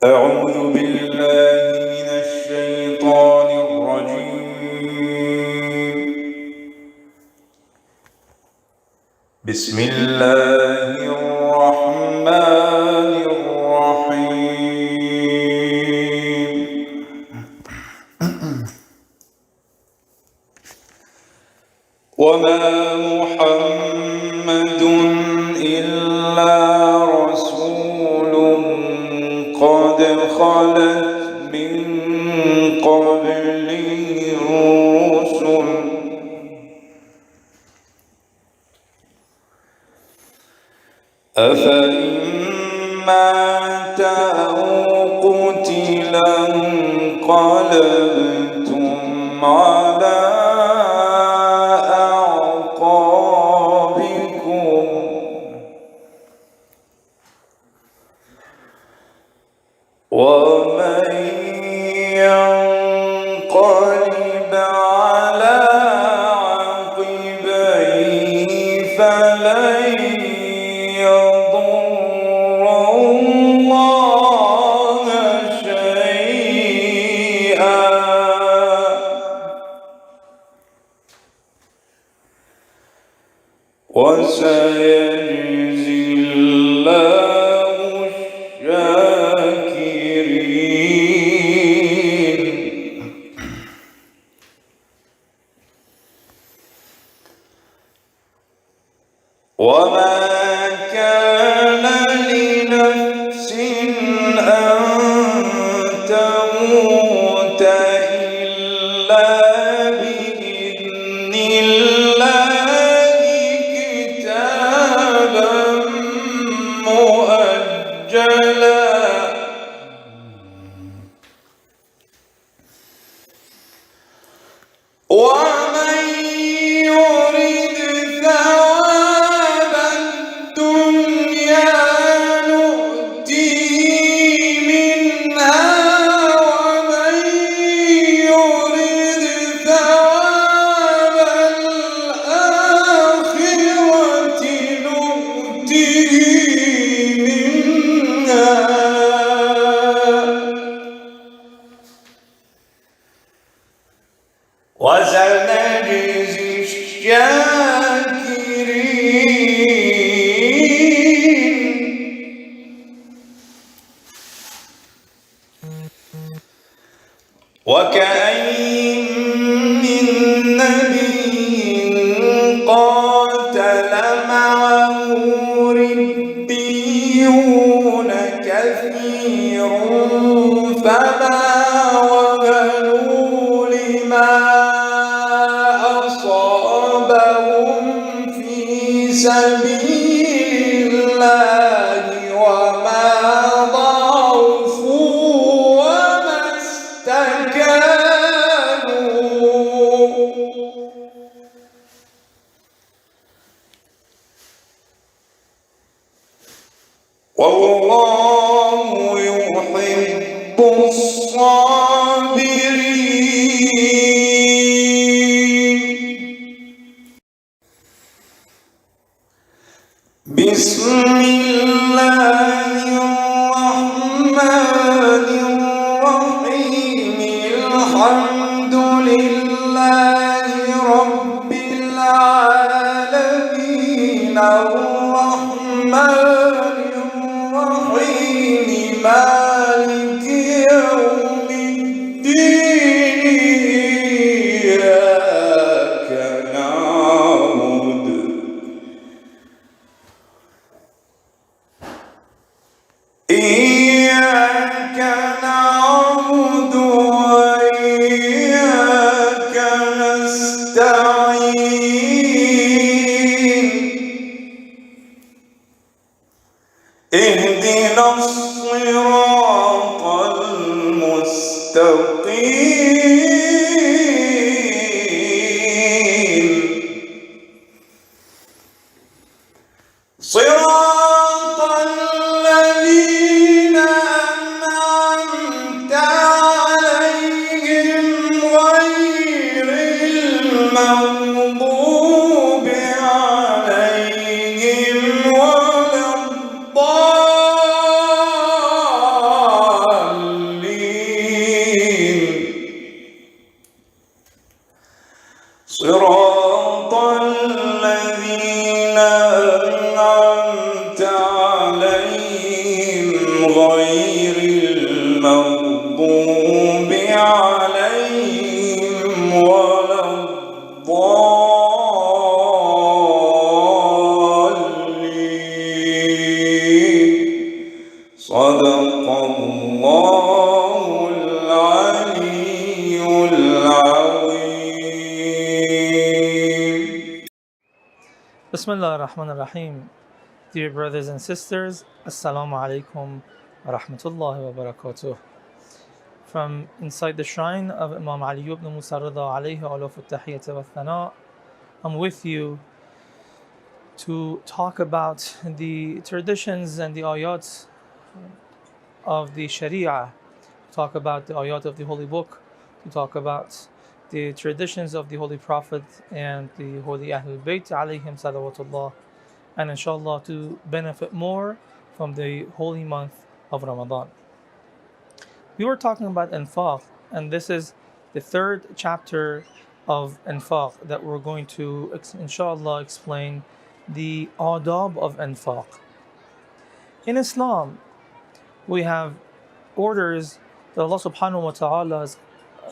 أعوذ بالله من الشيطان الرجيم. بسم الله الرحمن الرحيم. وما محمد إلا رسول قد خلت من قبله الرسل أفإن مات أو قتلا انقلبتم على أعقابكم ومن ينقلب على عقبيه فلن يضر الله شيئا وسيجزي الله الشاكرين. وما كان لنفس أن تموت إلا بإذن الله كتابا مؤجلا ومن يرد ثواب الدنيا نؤتيه منها ومن يرد ثواب الآخرة نؤتيه منها وسنجزي الشاكرين. وكأين من نبي قاتل معه ربيون كثير فما وهنوا لما أصابهم في سبيل الله وما ضعفوا وما استكانوا والله يحب الصابرين. بسم الله الرحمن الرحيم. الحمد لله رب العالمين الرحمن الرحيم مالك يوم الدين إياك نعبد وإياك نستعين اهدنا الصراط المستقيم صراط الذين أنعمت عليهم غير المغضوب عليهم. Bismillah ar-Rahman ar-Rahim. Dear brothers and sisters, Assalamu alaikum wa rahmatullahi wa barakatuh. From inside the shrine of Imam Ali ibn Musa Rida alayhi alaf al-tahiyyat wa thana, I'm with you to talk about the traditions and the ayat of the Sharia, talk about the ayat of the Holy Book, to talk about the traditions of the Holy Prophet and the Holy Ahlul Bayt alayhim salawatullah, and inshallah to benefit more from the holy month of Ramadan. We were talking about infaq, and this is the third chapter of infaq that we're going to inshallah explain the adab of infaq. In Islam, we have orders that Allah subhanahu wa ta'ala has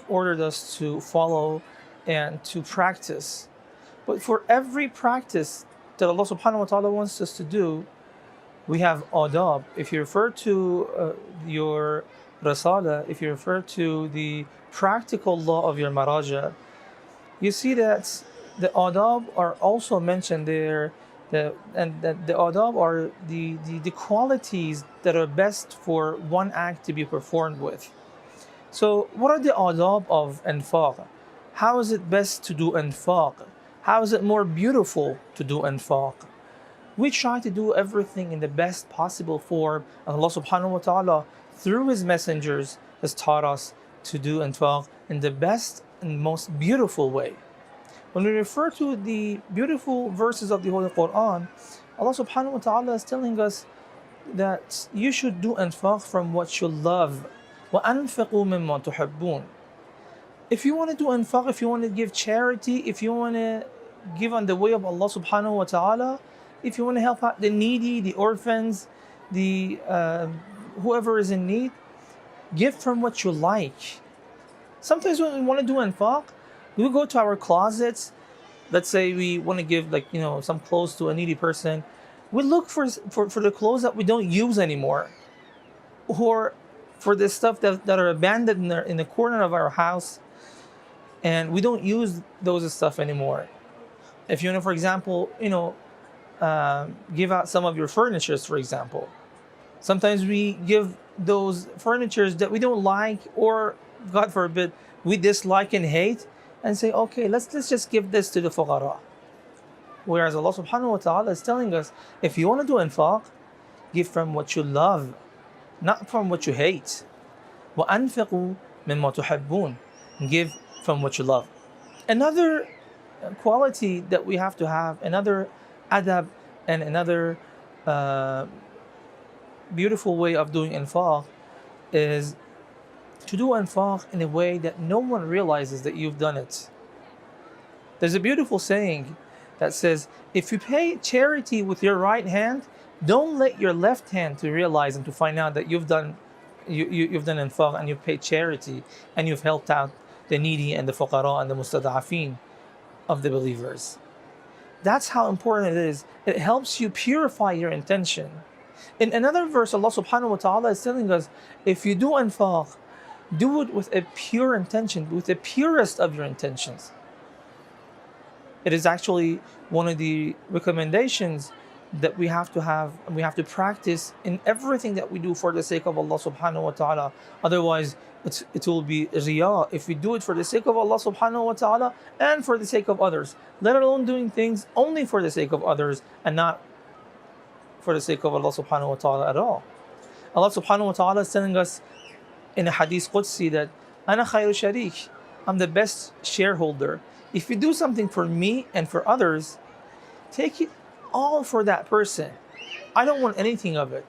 ordered us to follow and to practice. But for every practice that Allah subhanahu wa ta'ala wants us to do, we have adab. If you refer to your rasala, if you refer to the practical law of your maraja, you see that the adab are also mentioned there, and that the adab are the qualities that are best for one act to be performed with. So what are the adab of infaq? How is it best to do infaq? How is it more beautiful to do infaq? We try to do everything in the best possible form, and Allah subhanahu wa ta'ala through His messengers has taught us to do infaq in the best and most beautiful way. When we refer to the beautiful verses of the Holy Quran, Allah subhanahu wa ta'ala is telling us that you should do infaq from what you love. وَأَنْفِقُوا مِمَّا تُحِبُّونَ. If you want to do infaq, if you want to give charity, if you want to give on the way of Allah subhanahu wa ta'ala, if you want to help out the needy, the orphans, the whoever is in need, give from what you like. Sometimes when we want to do infaq, we go to our closets. Let's say we want to give some clothes to a needy person. We look for the clothes that we don't use anymore, or for the stuff that are abandoned in the corner of our house, and we don't use those stuff anymore. If you want to, for example, give out some of your furnitures, for example. Sometimes we give those furnitures that we don't like, or God forbid, we dislike and hate, and say, okay, let's just give this to the fuqara. Whereas Allah subhanahu wa ta'ala is telling us, if you want to do infaq, give from what you love, not from what you hate. وَأَنْفِقُوا مِمَّا تُحِبُّونَ. Give from what you love. Another quality that we have to have, another adab, and another beautiful way of doing infaq is to do infaq in a way that no one realizes that you've done it. There's a beautiful saying that says, if you pay charity with your right hand, don't let your left hand to realize and to find out that you've done infaq and you've paid charity and you've helped out the needy and the fuqara and the mustada'afin of the believers. That's how important it is. It helps you purify your intention. In another verse, Allah subhanahu wa ta'ala is telling us, if you do infaq, do it with a pure intention, with the purest of your intentions. It is actually one of the recommendations that we have to have, and we have to practice in everything that we do for the sake of Allah subhanahu wa ta'ala. Otherwise, it will be riyah if we do it for the sake of Allah subhanahu wa ta'ala and for the sake of others, let alone doing things only for the sake of others and not for the sake of Allah subhanahu wa ta'ala at all. Allah subhanahu wa ta'ala is telling us in a hadith Qudsi that أَنَا خَيْرُ شَرِيك, I'm the best shareholder. If you do something for me and for others, take it all for that person. I don't want anything of it,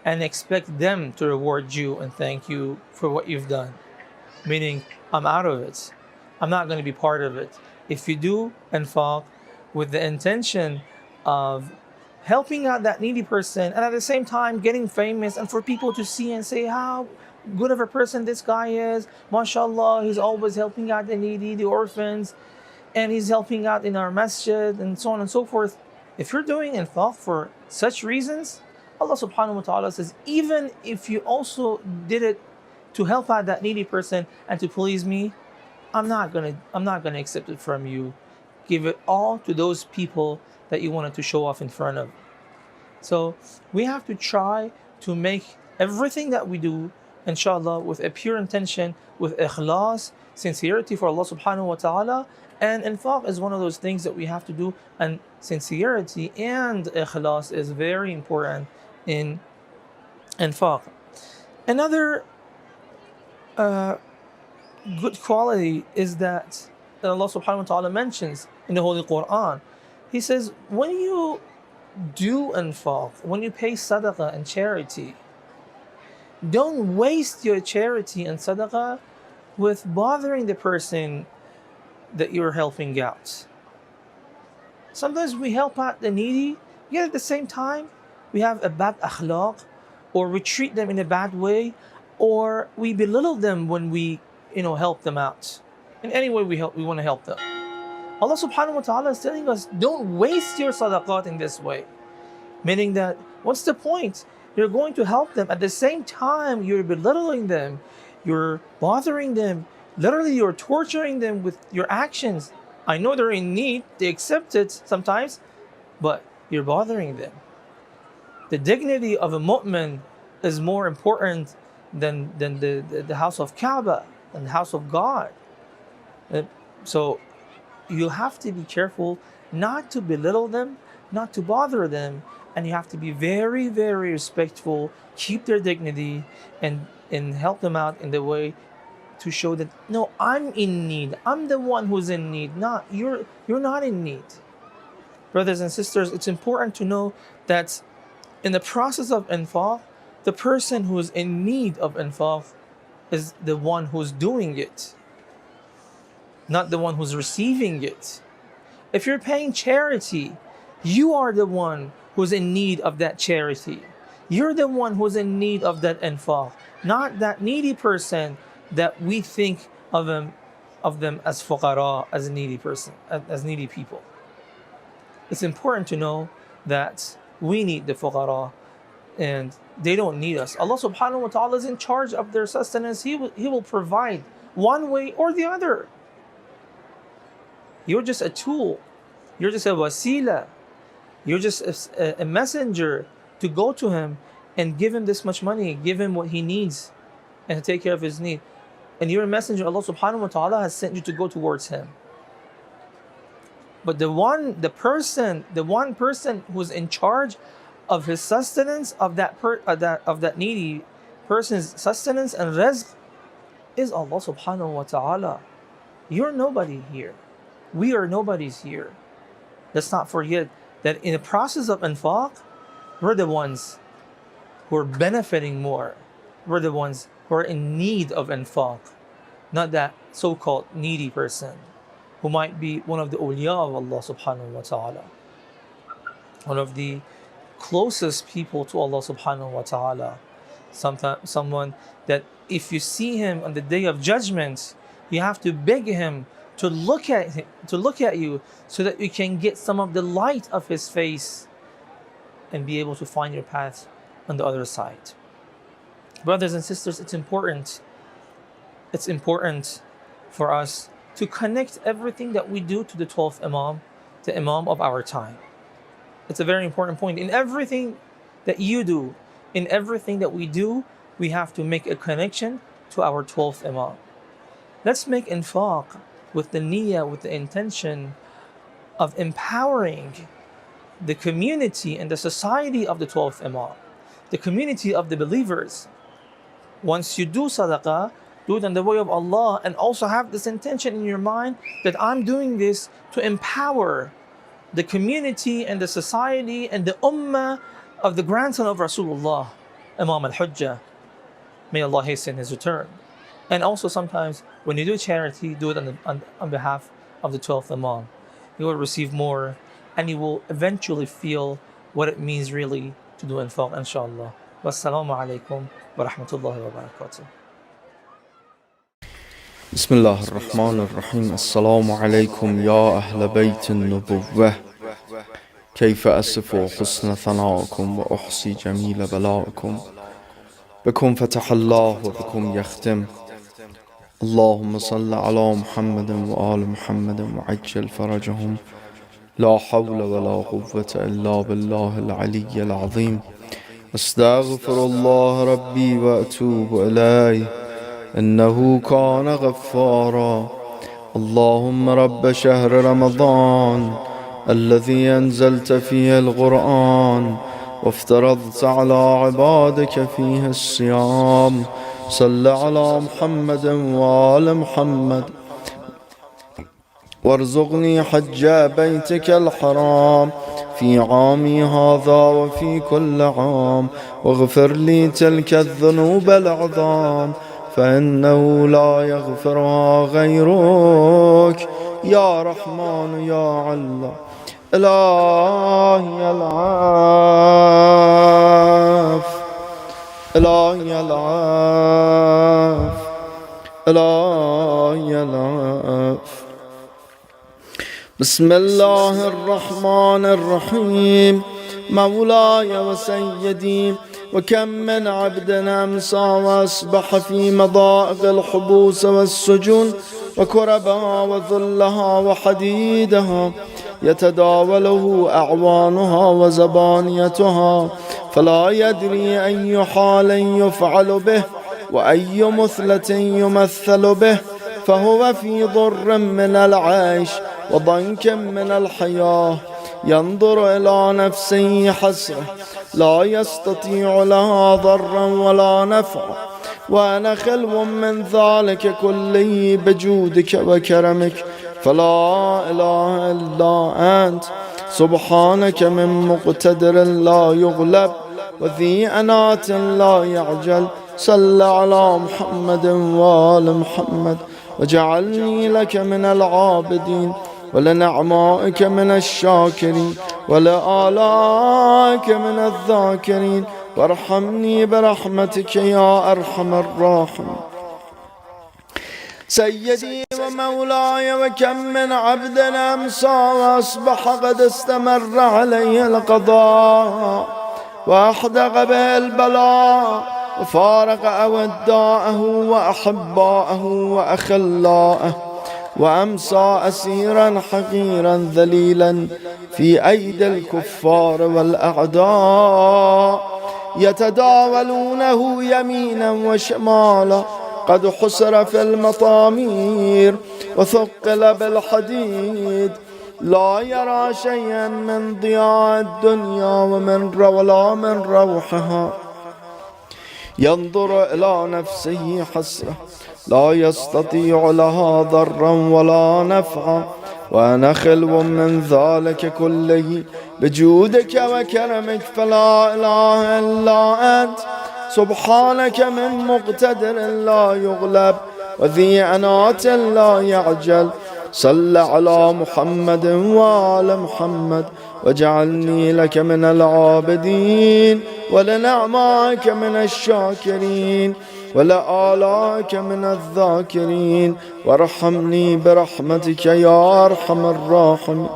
and expect them to reward you and thank you for what you've done. Meaning, I'm out of it. I'm not going to be part of it. If you do infaq with the intention of helping out that needy person, and at the same time getting famous and for people to see and say how good of a person this guy is, mashallah, he's always helping out the needy, the orphans, and he's helping out in our masjid, and so on and so forth. If you're doing infaq for such reasons, Allah subhanahu wa ta'ala says, even if you also did it to help out that needy person and to please me, I'm not gonna accept it from you. give it all to those people that you wanted to show off in front of. So we have to try to make everything that we do, inshallah, with a pure intention, with ikhlas, sincerity for Allah subhanahu wa ta'ala. And infaq is one of those things that we have to do, and sincerity and ikhlas is very important in infaq. Another good quality is that Allah subhanahu wa ta'ala mentions in the Holy Quran. He says, when you do infaq, when you pay sadaqah and charity, don't waste your charity and sadaqah with bothering the person that you're helping out. Sometimes we help out the needy, yet at the same time we have a bad akhlaq, or we treat them in a bad way, or we belittle them when we help them out. In any way we want to help them. Allah subhanahu wa ta'ala is telling us, don't waste your sadaqat in this way. Meaning that, what's the point? You're going to help them. At the same time, you're belittling them. You're bothering them. Literally, you're torturing them with your actions. I know they're in need. They accept it sometimes. But you're bothering them. The dignity of a mu'min is more important than the house of Kaaba and the house of God. So you have to be careful not to belittle them, not to bother them, and you have to be very, very respectful, keep their dignity, and help them out in the way to show that, no, I'm in need. I'm the one who's in need. Not you're not in need. Brothers and sisters, it's important to know that in the process of infaq, the person who is in need of infaq is the one who's doing it, not the one who's receiving it. If you're paying charity, you are the one who's in need of that charity. You're the one who's in need of that infaq, not that needy person that we think of them as fuqara, as a needy person, as needy people. It's important to know that we need the fuqara and they don't need us. Allah subhanahu wa ta'ala is in charge of their sustenance. He will provide one way or the other. You're just a tool. You're just a wasila. You're just a messenger to go to him and give him this much money, give him what he needs, and to take care of his need. And you're a messenger. Allah subhanahu wa ta'ala has sent you to go towards him. But the one person who's in charge of his sustenance, of that needy person's sustenance and rizq, is Allah subhanahu wa ta'ala. You're nobody here. We are nobodies here. Let's not forget that in the process of infaq, we're the ones who are benefiting more. We're the ones who are in need of infaq, not that so-called needy person who might be one of the awliya of Allah subhanahu wa ta'ala, one of the closest people to Allah subhanahu wa ta'ala. Someone that if you see him on the day of judgment, you have to beg him to look at you so that you can get some of the light of his face and be able to find your path on the other side. Brothers and sisters, it's important for us to connect everything that we do to the 12th Imam, the Imam of our time. It's a very important point. In everything that you do, in everything that we do, we have to make a connection to our 12th Imam. Let's make infaq with the niyyah, with the intention of empowering the community and the society of the 12th Imam, the community of the believers. Once you do sadaqah, do it in the way of Allah, and also have this intention in your mind that I'm doing this to empower the community and the society and the ummah of the grandson of Rasulullah, Imam al-Hujjah. May Allah hasten his return. And also sometimes when you do charity, do it on behalf of the 12th Imam. You will receive more, and you will eventually feel what it means really to do infaq, inshallah. Wassalamu alaikum wa rahmatullahi wa barakatuh. بسم الله الرحمن الرحيم. السلام عليكم يا أهل بيت النبوة، كيف أصف حسن ثناءكم وأحصي جميل بلاءكم، بكم فتح الله وبكم يختم. اللهم صل على محمد وآل محمد وعجل فرجهم. لا حول ولا قوة إلا بالله العلي العظيم. استغفر الله ربي وأتوب إليه إنه كان غفارا. اللهم رب شهر رمضان الذي أنزلت فيه القرآن وافترضت على عبادك فيه الصيام، صل على محمد وآل محمد وارزقني حج بيتك الحرام في عامي هذا وفي كل عام، واغفر لي تلك الذنوب العظام فإنه لا يغفرها غيرك يا رحمن يا علام. إلهي العاف، إلهي العاف، إلهي العاف. بسم الله الرحمن الرحيم. مولاي وسيدي، وكم من عبد أمسى وأصبح في مضائق الحبوس والسجون وكربها وذلها وحديدها يتداوله أعوانها وزبانيتها، فلا يدري أي حال يفعل به وأي مثلة يمثل به، فهو في ضر من العيش وضنك من الحياة، ينظر إلى نفسه حسرة لا يستطيع لها ضرا ولا نفعا، وأنا خلو من ذلك كله بجودك وكرمك، فلا إله إلا أنت سبحانك من مقتدر لا يغلب وذي أنات لا يعجل. صل على محمد وآل محمد وجعلني لك من العابدين ولنعمائك من الشاكرين ولآلائك من الذاكرين، وارحمني برحمتك يا أرحم الراحمين. سيدي ومولاي، وكم من عبد أمسى وأصبح قد استمر عليه القضاء وأحدق به البلاء وفارق أوداءه وأحباءه وأخلاءه، وأمسى أسيرا حقيرا ذليلا في أيدي الكفار والأعداء يتداولونه يمينا وشمالا، قد حسر في المطامير وثقل بالحديد، لا يرى شيئا من ضياء الدنيا ولا من روحها، ينظر إلى نفسه حسرة لا يستطيع لها ضرا ولا نفعا، وأنا خلو من ذلك كله بجودك وكرمك، فلا إله إلا أنت سبحانك من مقتدر لا يغلب وذي أنات لا يعجل. صل على محمد وآل محمد وجعلني لك من العابدين ولنعمائك من الشاكرين ولآلائك من الذاكرين، وارحمني برحمتك يا أرحم الراحمين.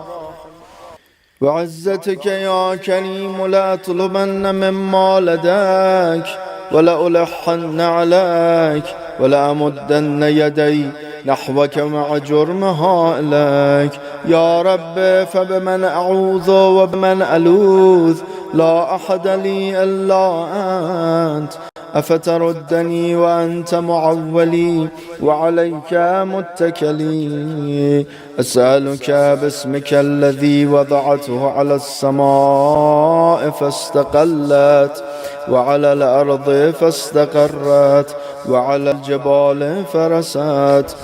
وعزتك يا كريم لأطلبن مما لديك ولألحن عليك ولأمدن يدي نحوك مع جرمها إليك يا رب، فبمن أعوذ وبمن ألوذ، لا أحد لي إلا أنت، أفتردني وأنت معولي وعليك متكلي. أسألك باسمك الذي وضعته على السماء فاستقلت وعلى الأرض فاستقرت وعلى الجبال فرست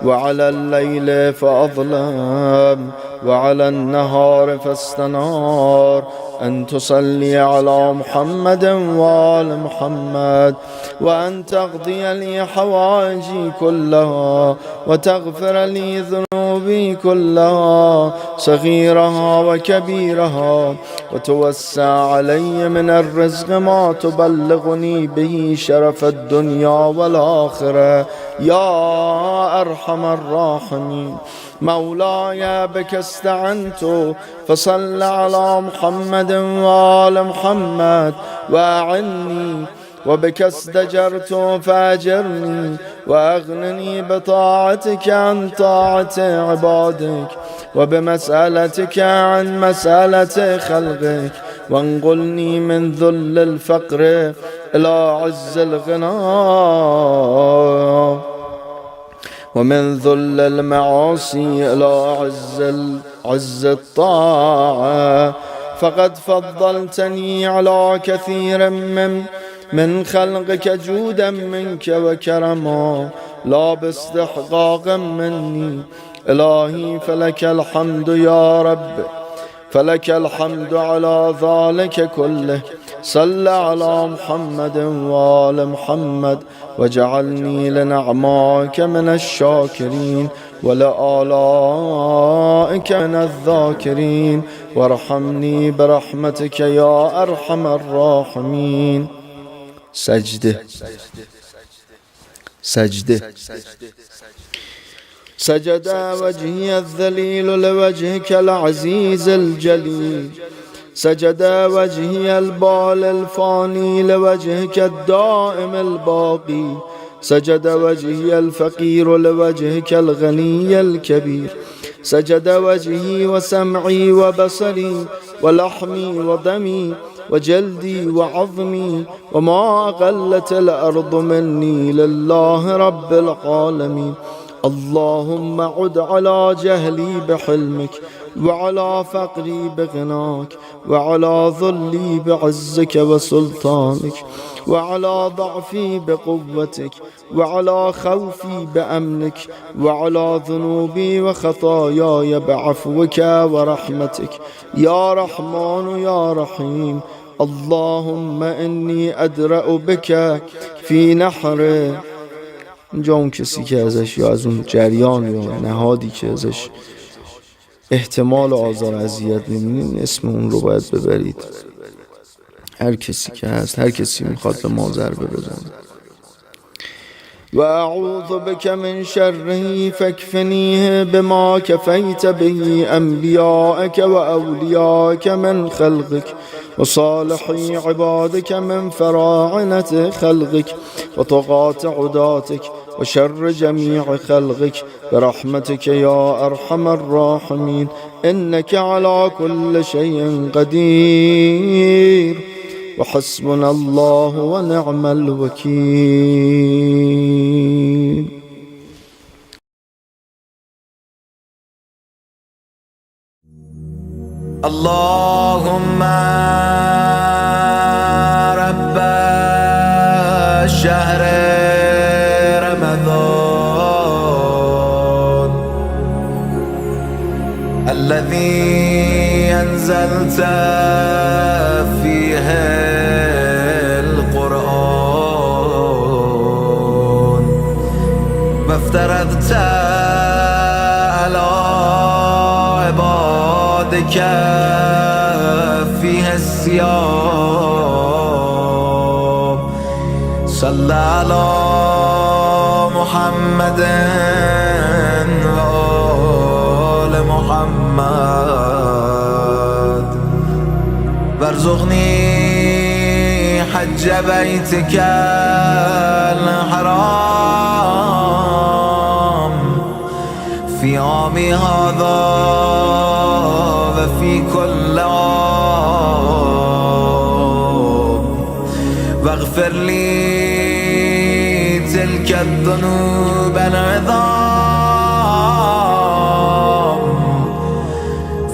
وعلى الليل فأظلم وعلى النهار فاستنار، أن تصلي على محمد وآل محمد، وأن تقضي لي حوائجي كلها وتغفر لي ذنوبي كلها صغيرها وكبيرها، وتوسع علي من الرزق ما تبلغني به شرف الدنيا والآخرة يا أرحم الراحمين. مولاي بك استعنت، فصل على محمد وآل محمد، وأعني وبك استجرت فأجرني وأغنني بطاعتك عن طاعة عبادك وبمسألتك عن مسألة خلقك وانقلني من ذل الفقر إلى عز الغنى ومن ذل المعاصي إلى عز الطاعة فقد فضلتني على كثير من خلقك جودا منك وكرما لا باستحقاق مني إلهي فلك الحمد يا رب فلك الحمد على ذلك كله صل على محمد وآل محمد وجعلني لنعمائك من الشاكرين ولآلائك من الذاكرين وارحمني برحمتك يا أرحم الراحمين. سجده سجد وجهي الذليل لوجهك العزيز الجليل سجد وجهي البال الفاني لوجهك الدائم الباقي سجد وجهي الفقير لوجهك الغني الكبير سجد وجهي وسمعي وبصري ولحمي ودمي وجلدي وعظمي وما أقلت الأرض مني لله رب العالمين. اللهم عد على جهلي بحلمك وعلى فقري بغناك وعلى ذلي بعزك وسلطانك وعلى ضعفي بقوتك وعلى خوفي بأمنك وعلى ذنوبي وخطاياي بعفوك ورحمتك يا رحمن يا رحيم. اللهم إني أدرأ بك في نحر اینجا اون کسی که ازش یا از اون جریان یا نهادی که ازش احتمال آزار اذیت می‌بینین اسم اون رو باید ببرید. هر کسی که هست، هر کسی میخواد به ما ضربه بزنه. و اعوذ بک من شره فاکفنیه بما کفیت به انبیاءک و اولیاءک من خلقک و صالحی عبادک من فراعنة خلقک و طغاة عداتک و شر جمیع خلقک برحمتك یا ارحم الراحمین انك على كل شيء قدیر وحسبنا الله ونعم الوكيل. اللهم رب شهر رمضان الذي أنزلت فيه القرآن وافترضت على عبادك فيه الصيام صل على محمد وآل محمد وارزقني حج بيتك الحرام في عامي هذا وفي كل عام واغفر لي تلك الذنوب العظام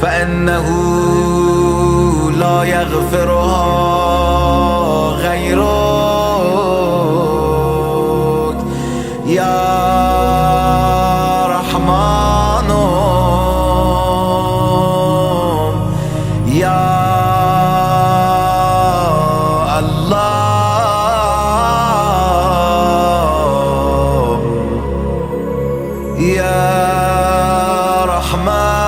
فإنه لا يغفرها غيرك يا رحمن يا الله يا رحمن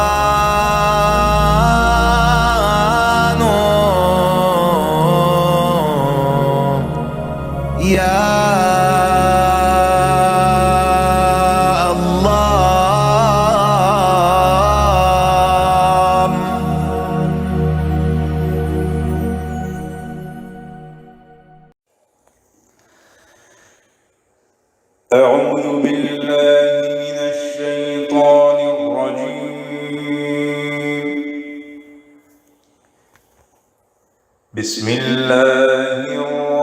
أعوذ بالله من الشيطان الرجيم. بسم الله الرحمن